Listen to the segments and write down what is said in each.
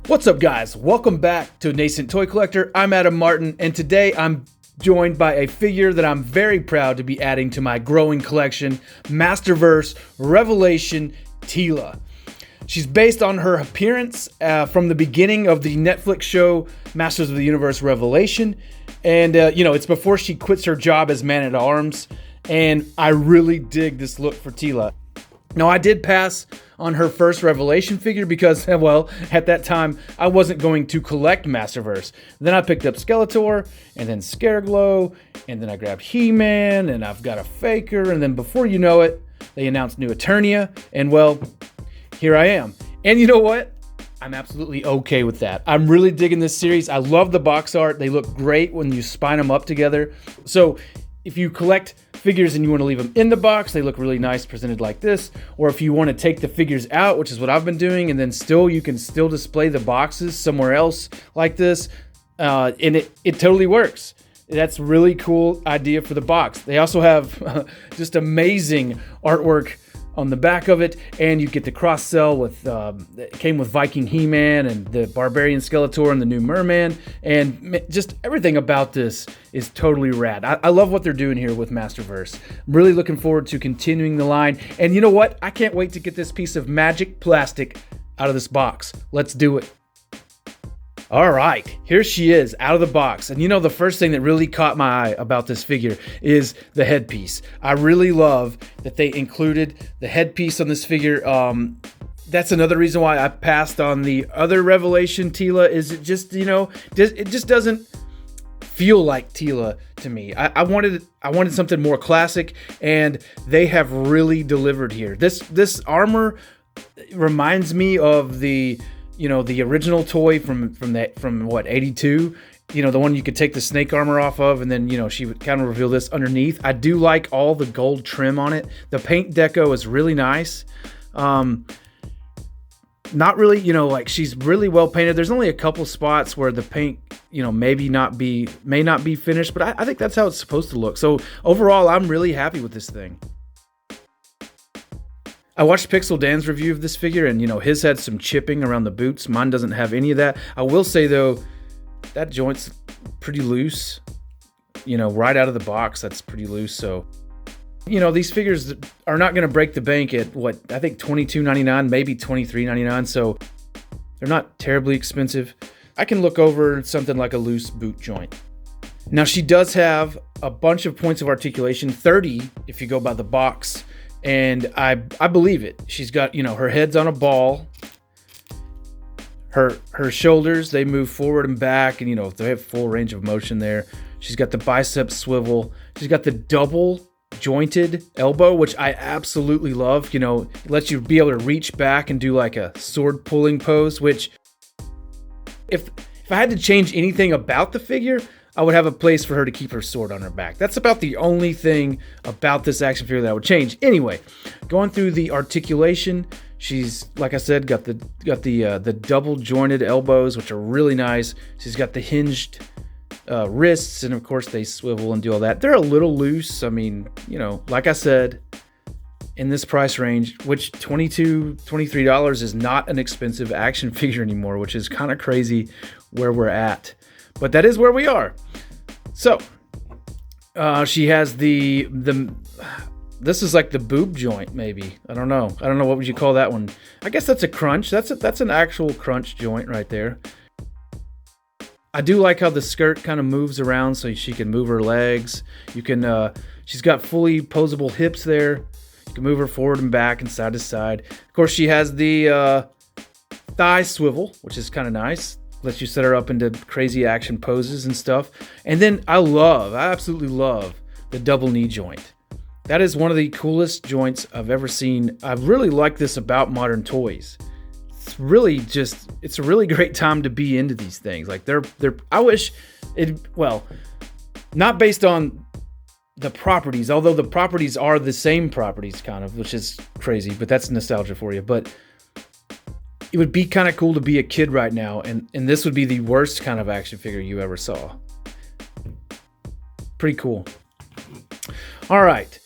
What's up, guys? Welcome back to Nascent Toy Collector. I'm Adam Martin, and today I'm joined by a figure that I'm very proud to be adding to my growing collection, Masterverse Revelation Teela. She's based on her appearance from the beginning of the Netflix show Masters of the Universe Revelation, and it's before she quits her job as Man-at-Arms, and I really dig this look for Teela. Now, I did pass on her first Revelation figure because, well, at that time, I wasn't going to collect Masterverse. Then I picked up Skeletor, and then Scareglow, and then I grabbed He-Man, and I've got a Faker, and then before you know it, they announced New Eternia, and well, here I am. And you know what? I'm absolutely okay with that. I'm really digging this series. I love the box art. They look great when you spine them up together. So if you collect figures and you want to leave them in the box, they look really nice presented like this. Or if you want to take the figures out, which is what I've been doing, and then you can still display the boxes somewhere else like this, and it totally works. That's a really cool idea for the box. They also have just amazing artwork on the back of it, and you get the cross sell with it came with Viking He-Man and the Barbarian Skeletor and the new Merman, and just everything about this is totally rad. I love what they're doing here with Masterverse. I'm really looking forward to continuing the line, and you know what? I can't wait to get this piece of magic plastic out of this box. Let's do it. All right, here she is out of the box. And the first thing that really caught my eye about this figure is the headpiece. I really love that they included the headpiece on this figure. That's another reason why I passed on the other Revelation Teela, is it just, it just doesn't feel like Teela to me. I wanted something more classic, and they have really delivered here. This armor reminds me of the original toy from 82, the one you could take the snake armor off of, and then, she would kind of reveal this underneath. I do like all the gold trim on it. The paint deco is really nice. Not really, she's really well painted. There's only a couple spots where the paint, may not be finished, but I think that's how it's supposed to look. So overall, I'm really happy with this thing. I watched Pixel Dan's review of this figure, and his had some chipping around the boots. Mine doesn't have any of that. I will say though, that joint's pretty loose. Right out of the box, that's pretty loose. So, these figures are not going to break the bank at I think $22.99, maybe $23.99. So they're not terribly expensive. I can look over something like a loose boot joint. Now, she does have a bunch of points of articulation, 30 if you go by the box. And I believe it. She's got, her head's on a ball. Her shoulders, they move forward and back, and they have full range of motion there. She's got the bicep swivel. She's got the double jointed elbow, which I absolutely love. It lets you be able to reach back and do like a sword pulling pose, which if I had to change anything about the figure, I would have a place for her to keep her sword on her back. That's about the only thing about this action figure that I would change. Anyway, going through the articulation, she's, like I said, got the double jointed elbows, which are really nice. She's got the hinged wrists, and of course they swivel and do all that. They're a little loose. I mean, like I said, in this price range, which $23 is not an expensive action figure anymore, which is kind of crazy where we're at. But that is where we are. So, she has this is like the boob joint, maybe. I don't know. What would you call that one? I guess that's a crunch. That's an actual crunch joint right there. I do like how the skirt kind of moves around so she can move her legs. You can, she's got fully posable hips there. You can move her forward and back and side to side. Of course, she has the thigh swivel, which is kind of nice. Lets you set her up into crazy action poses and stuff. And then I absolutely love the double knee joint. That is one of the coolest joints I've ever seen. I really like this about modern toys. It's a really great time to be into these things. Like I wish not based on the properties, although the properties are the same properties kind of, which is crazy, but that's nostalgia for you. But it would be kind of cool to be a kid right now, and this would be the worst kind of action figure you ever saw. Pretty cool. All right,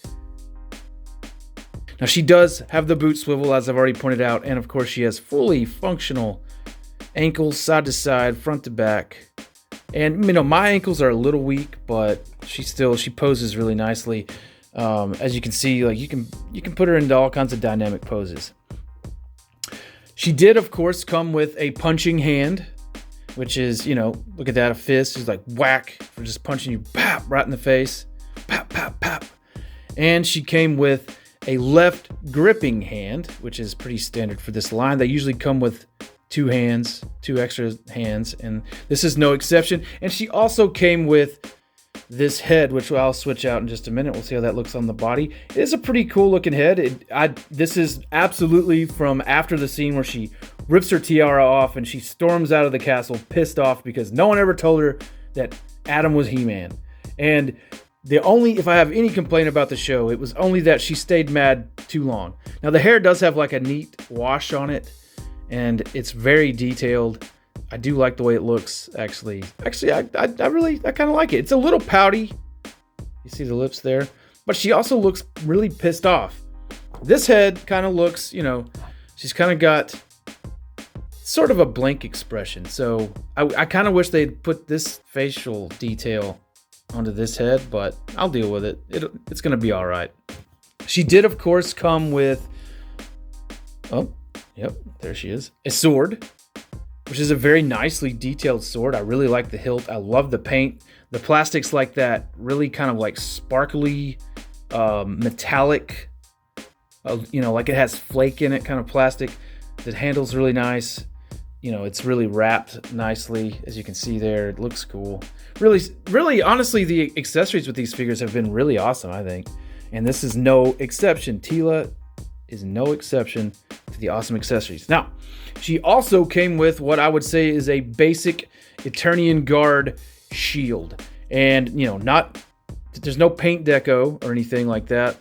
Now she does have the boot swivel, as I've already pointed out, and of course she has fully functional ankles, side to side, front to back. And my ankles are a little weak, but she poses really nicely. As you can see, like you can put her into all kinds of dynamic poses. She did, of course, come with a punching hand, which is, look at that, a fist. She's like whack for just punching you, pap, right in the face, pap, pap, pap. And she came with a left gripping hand, which is pretty standard for this line. They usually come with two extra hands, and this is no exception. And she also came with this head, which I'll switch out in just a minute. We'll see how that looks on the body. It is a pretty cool looking head. This is absolutely from after the scene where she rips her tiara off and she storms out of the castle pissed off because no one ever told her that Adam was He-Man. And if I have any complaint about the show, it was only that she stayed mad too long. Now the hair does have like a neat wash on it, and it's very detailed. I do like the way it looks, actually. I kind of like it. It's a little pouty. You see the lips there? But she also looks really pissed off. This head kind of looks, she's kind of got sort of a blank expression. So I kind of wish they'd put this facial detail onto this head, but I'll deal with it. It's going to be all right. She did, of course, come with, oh, yep, there she is, a sword, which is a very nicely detailed sword. I really like the hilt. I love the paint. The plastic's like that really kind of like sparkly, metallic, like it has flake in it kind of plastic. The handle's really nice. It's really wrapped nicely, as you can see there. It looks cool. Really, honestly, the accessories with these figures have been really awesome, I think. And this is no exception. Teela is no exception to the awesome accessories. Now, she also came with what I would say is a basic Eternian Guard shield. And, there's no paint deco or anything like that.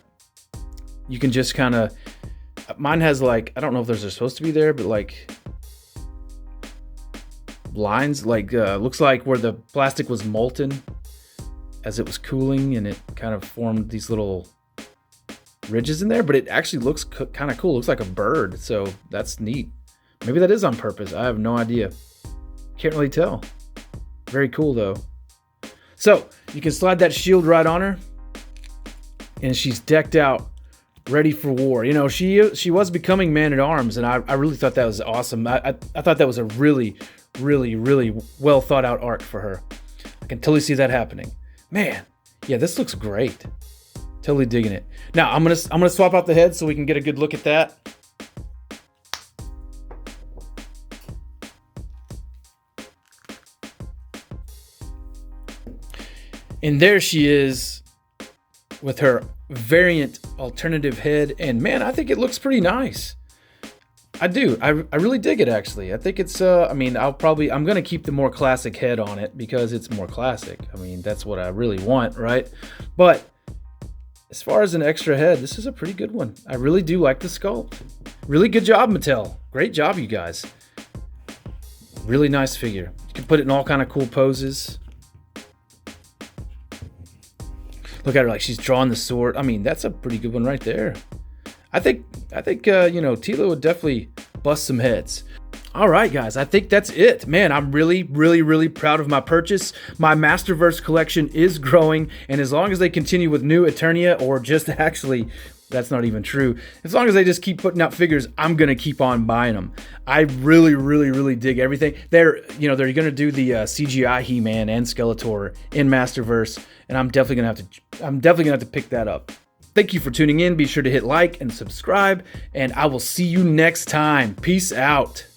You can just kind of, mine has like, I don't know if those are supposed to be there, but like lines, like looks like where the plastic was molten as it was cooling, and it kind of formed these little ridges in there, but it actually looks kind of cool. It looks like a bird, so that's neat. Maybe that is on purpose. I have no idea. Can't really tell. Very cool though. So you can slide that shield right on her, and she's decked out, ready for war. She was becoming Man-at-Arms, and I really thought that was awesome. I thought that was a really, really, really well thought out arc for her. I can totally see that happening. Man, yeah, this looks great. Totally digging it. Now I'm gonna swap out the head so we can get a good look at that. And there she is with her variant alternative head, and man, I think it looks pretty nice. I do. I really dig it, actually. I think it's I'm gonna keep the more classic head on it because it's more classic. That's what I really want, right? But as far as an extra head, this is a pretty good one. I really do like the sculpt. Really good job, Mattel. Great job, you guys. Really nice figure. You can put it in all kind of cool poses. Look at her like she's drawing the sword. That's a pretty good one right there. I think Teela would definitely bust some heads. All right, guys, I think that's it. Man, I'm really, really, really proud of my purchase. My Masterverse collection is growing, and as long as they continue with new Eternia, or just actually, that's not even true. As long as they just keep putting out figures, I'm gonna keep on buying them. I really, really, really dig everything. They're gonna do the CGI He-Man and Skeletor in Masterverse, and I'm definitely gonna have to pick that up. Thank you for tuning in. Be sure to hit like and subscribe, and I will see you next time. Peace out.